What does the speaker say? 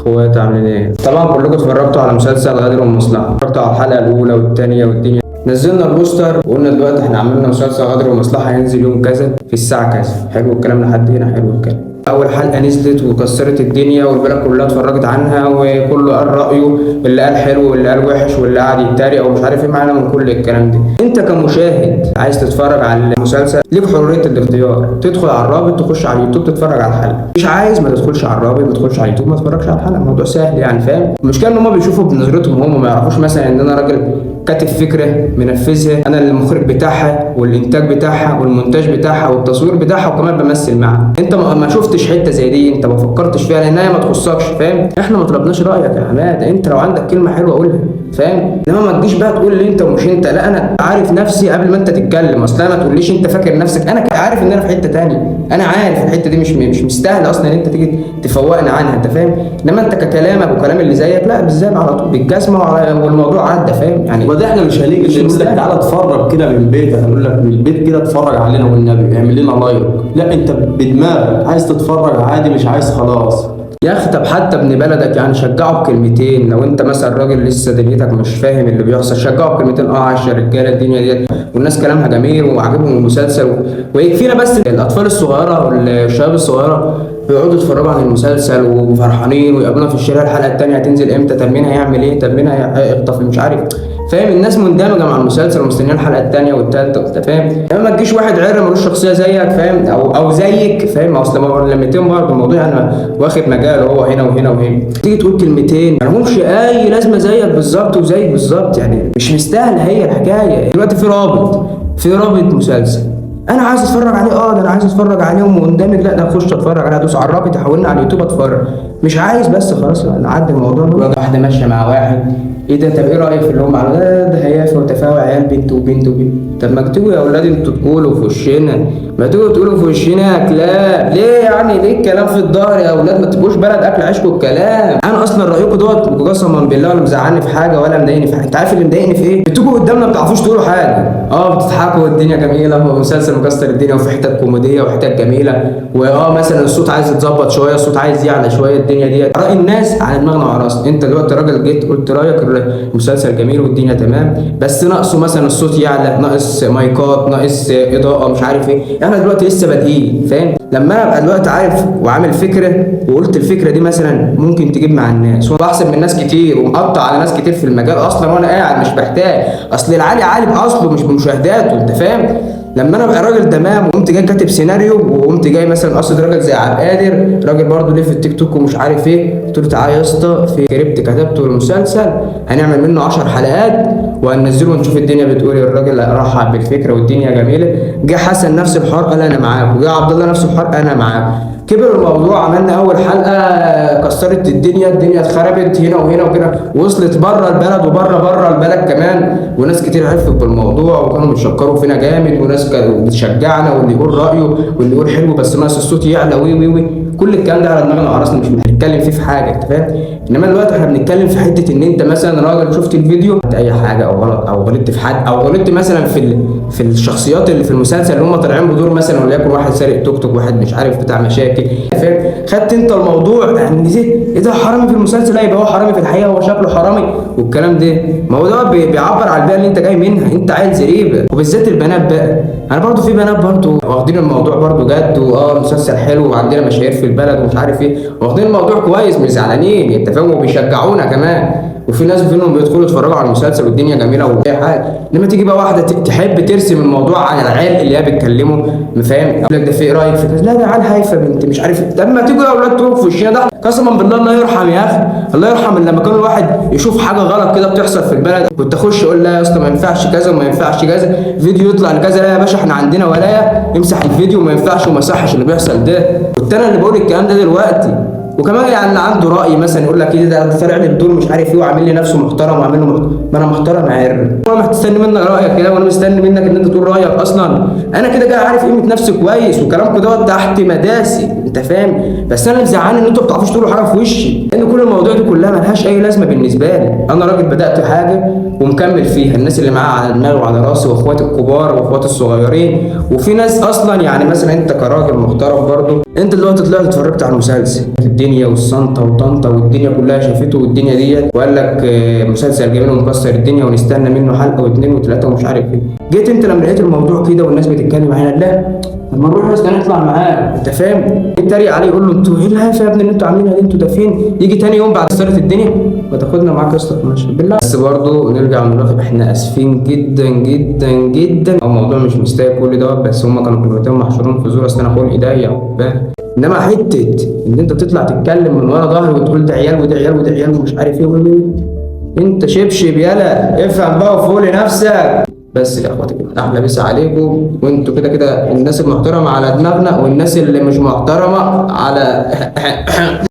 اخوات عاملين ايه؟ طبعا كلكم اتفرجتوا على مسلسل غدر ومصلحة، اتفرجتوا على الحلقة الأولى والثانية والدنيا. نزلنا البوستر وقلنا دلوقتي احنا عملنا مسلسل غدر ومصلحة هينزل يوم كذا في الساعة كذا. حلو الكلام لحد هنا، حلو الكلام. أول حلقة نزلت وكسرت الدنيا والبلد كلها اتفرجت عنها وكله قال رأيه، اللي قال حلو واللي قال وحش واللي قاعد يتريق ومش عارف ايه معانا من كل الكلام ده. أنت كمشاهد عايز تتفرج على المسلسل ليك حرية الاختيار، تدخل على الرابط تخش على اليوتيوب تتفرج على الحلقة، مش عايز ما تدخلش على الرابط ما تدخلش على اليوتيوب ما تتفرجش على الحلقة. الموضوع سهل يعني، فاهم؟ المشكلة إن هم بيشوفوا بنظرتهم هم، ما يعرفوش مثلا إن أنا راجل كاتب فكرة منفذها، انا المخرج بتاعها والانتاج بتاعها والمونتاج بتاعها والتصوير بتاعها وكمان بمثل معاها. انت ما شفتش حته زي دي، انت ما فكرتش فيها لانها ما تخصكش، فاهم؟ احنا ما طلبناش رايك يا حماد، انت لو عندك كلمه حلوه قولها، فاهم؟ انما ما تجيش بقى تقول لي انت ومش انت. لا، انا عارف نفسي قبل ما انت تتكلم. اصلا ما تقوليش انت فاكر نفسك، انا عارف ان انا في حته ثانيه، انا عارف الحته دي مش مستاهله اصلا ان انت تيجي تفوقنا عنها، انت فاهم؟ انما انت ككلامك وكلام اللي زيك لا، بالذات على طول بالجزمه والموضوع عدى، فاهم؟ يعني وده احنا مش هنيجي نقول لك تعالى اتفرج كده من بيتك، هنقول لك من البيت كده اتفرج علينا والنبي اعمل لنا لايك. لا، انت بدماغك عايز تتفرج عادي، مش عايز خلاص يا اخي. طب حتى ابن بلدك يعني شجعه بكلمتين، لو انت مثلا راجل لسه دنيتك مش فاهم اللي بيحصل شجعه بكلمتين. عايش يا رجاله الدنيا ديت، والناس كلامها جميل وعاجبهم المسلسل ويكفينا. بس الاطفال الصغيره والشباب الصغيره بيقعدوا يتفرجوا على المسلسل وفرحانين ويقابلونا في الشارع الحلقه الثانيه هتنزل امتى، طب مين هيعمل ايه، طب مين هيخطف مش عارف، فاهم؟ الناس مندمجه مع المسلسل ومستنيين الحلقه الثانيه والثالثه، انت فاهم؟ لما تجيش واحد عرق ملوش شخصيه زيك، فاهم؟ او زيك، فاهم؟ اصل لمتين برضه الموضوع انا واخد مجال هو هنا وهنا وهنا، تيجي تقول كلمتين ما لهمش اي لازمه زيك بالظبط وزيك بالظبط، يعني مش مستاهل هي الحكايه. دلوقتي في رابط مسلسل انا عايز اتفرج عليه، ده انا عايز اتفرج عليه ومندمج، لا ده اخش اتفرج عليه، ادوس على الرابط يحولني على اليوتيوب اتفرج. مش عايز بس خلاص نعدي الموضوع. واحده ماشيه مع واحد، ايه ده؟ طب ايه رايك في اللي هم عملوه ده هيافه وتفاوع عيال بنت وبنت وبنت. طب ما تيجوا يا اولاد انتوا تقولوا في وشنا، ما تيجوا تقولوا في وشنا يا كلاب. ليه يعني؟ ليه الكلام في الظهر يا اولاد؟ ما تبقوش بلد اكل عيشكم الكلام. انا اصلا رايكم دوت قسما بالله ولا مزعلني في حاجه ولا مضايقني في حاجه. انت عارف اللي مضايقني في ايه؟ بتيجوا قدامنا ما بتعرفوش تقولوا حاجه، بتضحكوا والدنيا جميله ومسلسل مكسر الدنيا وفي حتت كوميديه وحتت جميله، مثلا الصوت عايز يتظبط شويه، الصوت عايز يعلى شويه، الدنيا ديت راي الناس على دماغنا وعلى راسنا. انت دلوقتي راجل جيت قلت رايك، المسلسل جميل والدنيا تمام، بس ناقصه مثلا الصوت يعلى، ناقص مايكات، ناقص اضاءه، مش عارف ايه. احنا دلوقتي لسه بادئين، فاهم؟ لما انا ابقى دلوقتي عارف وعامل فكره وقلت الفكره دي مثلا ممكن تجيب مع الناس واحسن من ناس كتير ومقطع على ناس كتير في المجال اصلا، وانا قاعد مش محتاج، اصل العالي عالي باصله مش بمشاهداته، انت فاهم؟ لما انا ابقى راجل تمام وقمت جاي كاتب سيناريو وقمت جاي مثلا قصد راجل زي عبد القادر، راجل برضه ليه في التيك توك ومش عارف ايه، قلت له تعالى يا اسطى في سكريبت كتبته المسلسل هنعمل منه 10 حلقات وهننزله ونشوف الدنيا بتقول ايه. الراجل رحب بالفكره والدنيا جميله. جه حسن نفس الحوار قال انا معاك، وجه عبد الله نفس الحوار انا معاك. كبر الموضوع، عملنا اول حلقه كسرت الدنيا اتخربت هنا وهنا وكده، وصلت بره البلد وبره البلد كمان، وناس كتير عرفت بالموضوع وكانوا بيشكروا فينا جامد، وناس كانوا بتشجعنا واللي يقول رايه واللي يقول حلو بس ناقص الصوت يعلى وي كل الكلام ده على دماغنا وعلى راسنا، مش بنتكلم فيه في حاجه، انت فاهم؟ انما دلوقتي احنا بنتكلم في حته ان انت مثلا راجل شفت الفيديو اي حاجه او غلط او غلطت في حد او غلطت مثلا في الشخصيات اللي في المسلسل اللي هم طالعين بدور مثلا، وليكن واحد سارق توك توك، واحد مش عارف بتاع مشاكل، فاهم؟ خدت انت الموضوع يعني نسيت ايه ده حرامي في المسلسل، لا يبقى هو حرامي في الحقيقه، هو شكله حرامي والكلام ده. ما هو ده بيعبر على البيئه اللي انت جاي منها، انت عيل زريبه، وبالذات البنات بقى. انا برضو في بنات برضو واخدين الموضوع برضو جد، مسلسل حلو وعندنا مشاهير في البلد ومش عارف ايه، واخدين الموضوع كويس مش زعلانين، انت فاهم؟ وبيشجعونا كمان، وفي ناس منهم بيدخلوا يتفرجوا على المسلسل والدنيا جميله وكل حاجه. لما تيجي بقى واحده تحب ترسم الموضوع على العيال اللي هي بتكلمه، فاهم؟ يقول لك ده في ايه رايك في كذا، لا ده عيال هايفه بنت مش عارف ايه. لما تيجوا يا اولاد تقفوا في وشنا ده قسما بالله الله يرحم يا اخي، الله يرحم لما كان الواحد يشوف حاجه غلط كده بتحصل في البلد كنت اخش اقول لا يا اسطى ما ينفعش كذا وما ينفعش كذا، فيديو يطلع لكذا، لا يا باشا احنا عندنا ولايه امسح الفيديو وما ينفعش وما يصحش اللي بيحصل ده. كنت انا اللي بقول الكلام ده دلوقتي. وكمان يعني اللي عنده راي مثلا يقول لك ايه ده طالع لي بدور مش عارف ايه وعامل لي نفسه محترم وعامل له ما انا محترم عارف، وانا مستني منك رايك كده، وانا مستني منك ان انت تقول رايك. اصلا انا كده جاي عارف قيمه نفسي كويس وكلامكم دوت تحت مداسي، انت فاهم؟ بس انا اللي مزعلني ان انتوا ما بتعرفوش تقولوا حاجه في وشي، لان كل الموضوع ده كلها ملهاش اي لازمه بالنسبه لي. انا راجل بدات حاجه ومكمل فيها، الناس اللي معايا على دماغي وعلى راسي، واخواتي الكبار واخواتي الصغيرين، وفي ناس اصلا يعني مثلا انت كراجل محترم برضه، انت دلوقتي طلعت اتفرجت على المسلسل الدنيا والصنطه وطنطا والدنيا كلها شافته والدنيا ديت، وقال لك مسلسل جميل ومكسر الدنيا ونستنى منه حلقه واثنين وثلاثه ومش عارف ايه. جيت انت لما لقيت الموضوع كده والناس بتتكلم علينا، لا لما نروح بس نطلع معاه، انت فاهم؟ يتريق عليه يقول له انتوا ايه الهيافه يا ابني اللي انتوا عاملينها دي، انتوا ده فين؟ يجي تاني يوم بعد سيره الدنيا ما تاخدنا معاك يا اسطى ماشي بالله. بس برضه نرجع ونقول احنا اسفين جدا جدا جدا، الموضوع مش مستاهل كل دوت، بس هم كانوا كلمتين محشورين في زور، اصل انا خلقي ضيق فاهم. انما حته ان انت تطلع تتكلم من ورا ظهري وتقول ده عيال وده عيال وده عيال ومش عارف ايه، انت شبشب يالا افهم بقى وفوق لنفسك. بس يا اخواتي احلى مسا عليكم، وانتوا كده كده الناس المحترمه على دماغنا والناس اللي مش محترمه على